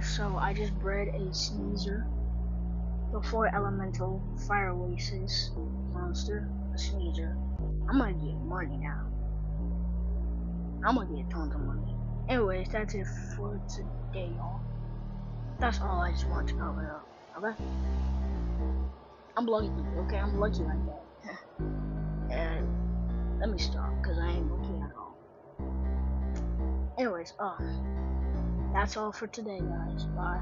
So I just bred a sneezer. The 4 elemental fire oasis monster, a sneezer. I'm gonna get money now. I'm gonna get tons of money. Anyways, that's it for today, y'all. That's all I just want to cover up. Okay? I'm lucky, okay? I'm lucky like that. And let me stop, because I ain't lucky at all. Anyways, that's all for today, guys. Bye.